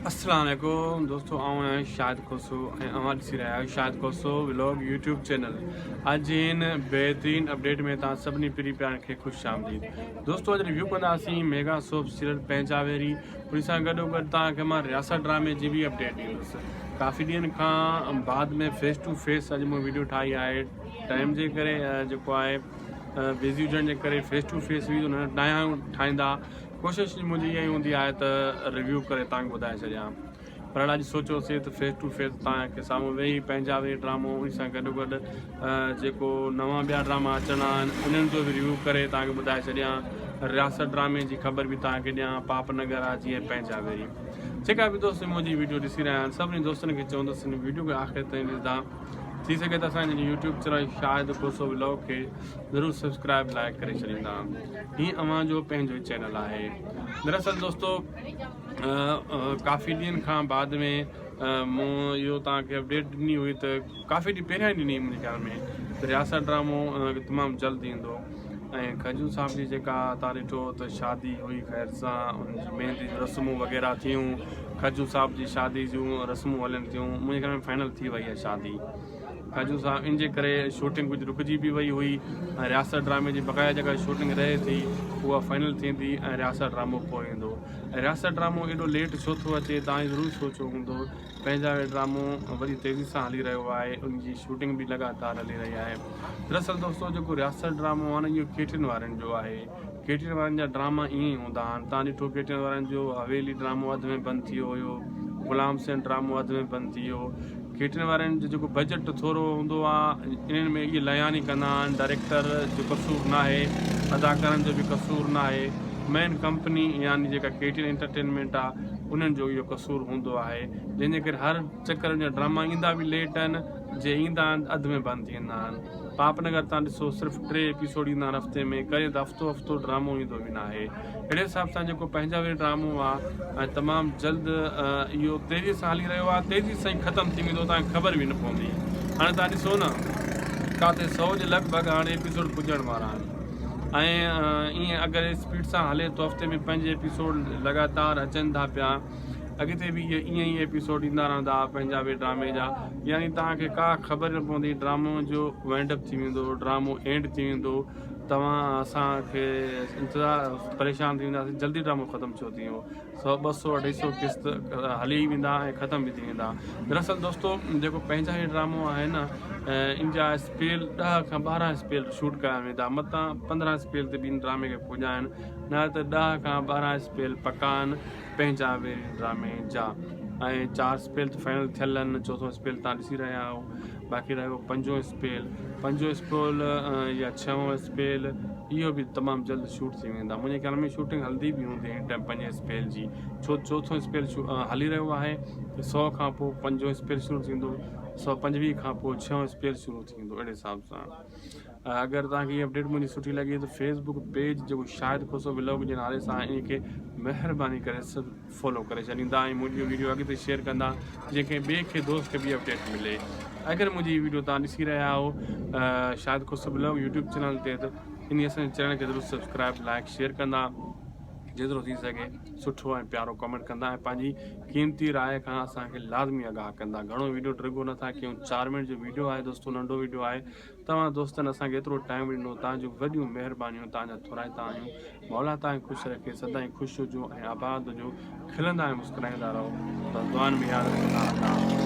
अस्सलाम वालेकुम दोस्तों, आऊं शाहिद खोसो अवां ॾिसी रहिया आहियो शाहिद खोसो व्लॉग यूट्यूब चैनल। अॼु हिन बेहतरीन अपडेट में तव्हां सभिनी प्यारनि खे ख़ुशि आमदीद। दोस्तों अॼु रिव्यू कंदासीं मेगा सोप सीरियल पंहिंजा वेरी। उन सां गॾोगॾु तव्हांखे मां रियासत ड्रामे जी बि अपडेट ॾींदुसि। काफ़ी ॾींहंनि खां बाद में फेस टू फेस अॼु मूं वीडियो ठाही आहे। टाइम जे करे जेको आहे बिज़ी हुजण जे करे फेस टू फेस वीडियो न ठाहींदा। कोशिशि मुंहिंजी इहा ई हूंदी आहे त रिव्यू करे तव्हांखे ॿुधाए छॾियां, पर अॼु सोचियोसीं त फेस टू फेस तव्हांखे साम्हूं वेही पंहिंजा वेही ड्रामो उन सां गॾोगॾु जेको नवां ॿिया ड्रामा अचणा आहिनि उन्हनि जो बि रिव्यू करे तव्हांखे ॿुधाए छॾियां। रियासत ड्रामे जी ख़बर बि तव्हांखे ॾियां, पापनगर आहे जीअं पंहिंजा वेही। जेका बि दोस्त मुंहिंजी वीडियो ॾिसी रहिया आहिनि सभिनी दोस्तनि खे चवंदुसि हिन वीडियो खे आख़िर ताईं ॾिसंदा। थी सघे त असांजे यूट्यूब चैनल शाहिद खोसो व्लॉग खे ज़रूरु सब्सक्राइब लाइक करे छॾींदा। हीअ अव्हां जो पंहिंजो चैनल आहे। दरअसल दोस्तों काफ़ी ॾींहंनि खां बाद में मूं इहो तव्हांखे अपडेट ॾिनी हुई त काफ़ी ॾींहं पहिरियां ॾिनी मुंहिंजे ख़्याल में त रियासत ड्रामो तमामु जल्द ईंदो। ऐं खजू साहब जी जेका तव्हां ॾिठो त शादी हुई ख़ैर सां, उनजी मेहंदी रस्मूं वग़ैरह थियूं, खजू साहब जी शादी जूं रस्मूं हलनि थियूं। मुंहिंजे ख़्याल में फाइनल थी वई आहे शादी खजू साहब, इन जे करे शूटिंग कुझु रुकिजी बि वई हुई ऐं रियासत ड्रामे जी बक़ाया जेका शूटिंग रहे थी उहा फाइनल थींदी ऐं रियासत ड्रामो पोइ ईंदो। ऐं रियासत ड्रामो एॾो लेट छो थो अचे तव्हां ज़रूरु सोचियो हूंदो। पंहिंजा ड्रामो वरी तेज़ी सां हली रहियो आहे, उनजी शूटिंग बि लगातार हली रही आहे। दरअसल दोस्तों जेको रियासत ड्रामो आहे न इहो केटियुनि वारनि जो आहे। केटियुनि वारनि जा ड्रामा ईअं ई हूंदा आहिनि। तव्हां ॾिठो केटियुनि वारनि जो हवेली ड्रामो अध में बंदि थी वियो हुयो, गुलाम सेन ड्रामो अध में बंदि थी वियो। केटियुनि वारनि जो जेको बजट थोरो हूंदो आहे इन्हनि में इहे लयानी कंदा आहिनि। डायरेक्टर जो कसूर न आहे, अदाकारनि जो बि कसूर न आहे, मेन कंपनी यानी जेका केटियुनि एंटरटेनमेंट आहे उन्हनि जो इहो कसूर हूंदो आहे, जंहिंजे करे हर चकर जा ड्रामा ईंदा बि लेट आहिनि, जे ईंदा आहिनि अधु में बंदि थी वेंदा आहिनि। पापनगर तव्हां ॾिसो सिर्फ़ु 3 एपिसोड ईंदा आहिनि हफ़्ते में, करे त हफ़्तो ड्रामो ईंदो बि न आहे। अहिड़े हिसाब सां जेको पंहिंजा वेही ड्रामो आहे ऐं तमामु जल्द इहो तेज़ी सां हली रहियो आहे, तेज़ी सां ई ख़तमु थी वेंदो, तव्हांखे ख़बर बि न पवंदी। हाणे तव्हां ॾिसो न किथे 100 जे लॻभॻि हाणे एपिसोड पुॼण वारा आहिनि ऐं ईअं अगरि स्पीड सां हले तो हफ़्ते में 5 एपिसोड लगातार अचनि था पिया। अॻिते बि इहे ईअं ई एपिसोड ईंदा रहंदा पंहिंजा बि ड्रामे जा, यानी तव्हांखे का ख़बर न पवंदी ड्रामो जो वाइंड अप थी वेंदो, ड्रामो एंड थी वेंदो। तव्हां असांखे इंतज़ारु परेशान थी वेंदासीं जल्दी ड्रामो ख़तमु छो थी वियो। 100, 200, 250 किस्त हली वेंदा ऐं ख़तमु बि थी वेंदा। दरअसल दोस्तों जेको पंहिंजा ई ड्रामो आहे न इन जा स्पेल 10 खां 12 स्पेल शूट कया वेंदा, मतां 15 स्पेल ते ॿिनि ड्रामे खे पुॼा आहिनि, न त 10 खां 12 स्पेल पका आहिनि पंहिंजा वेरी ड्रामे जा। ऐं 4 स्पेल त फाइनल थियल आहिनि, चोथों स्पेल तव्हां ॾिसी रहिया आहियो। बाक़ी रहियो 5 स्पेल या 6 स्पेल, इहो बि तमामु जल्द शूट थी वेंदा। मुंहिंजे ख़्याल में शूटिंग हल्दी बि हूंदी हिन टाइम 5 स्पेल जी, छो चोथों स्पेल हली रहियो आहे। 100 खां पोइ 5 स्पेल शुरू थींदो, 125 खां पोइ 6 स्पेल शुरू थींदो। अहिड़े हिसाब सां अगरि तव्हांखे इहा अपडेट मुंहिंजी सुठी लॻे त फेसबुक पेज जेको शाहिद खोसो व्लॉग जे नाले सां इन खे महिरबानी करे फॉलो करे छॾींदा ऐं मुंहिंजी वीडियो अॻिते शेयर कंदा, जंहिंखे ॿिए खे दोस्त खे बि अपडेट मिले। अगरि मुंहिंजी वीडियो तव्हां ॾिसी रहिया आहियो शाहिद खोसो व्लॉग यूट्यूब चैनल ते, त इन असांजे चैनल खे ज़रूरु सब्सक्राइब लाइक शेयर कंदा, जेतिरो थी सघे सुठो ऐं प्यारो कमेंट कंदा ऐं पंहिंजी क़ीमती राय खां असांखे लाज़मी आगाह कंदा। घणो वीडियो ड्रिगो नथा कयूं, 4 मिनट जो वीडियो आहे दोस्तों, नंढो वीडियो आहे। तव्हां दोस्तनि असांखे एतिरो टाइम ॾिनो, तव्हांजूं वॾियूं महिरबानियूं, तव्हांजा थोराइता आहियूं। मौला तव्हांखे ख़ुशि रखे, सदाईं ख़ुशि हुजो ऐं आबाद हुजो, खिलंदा ऐं मुस्कुराईंदा रहो। बस दुआनि में यादि रखंदा।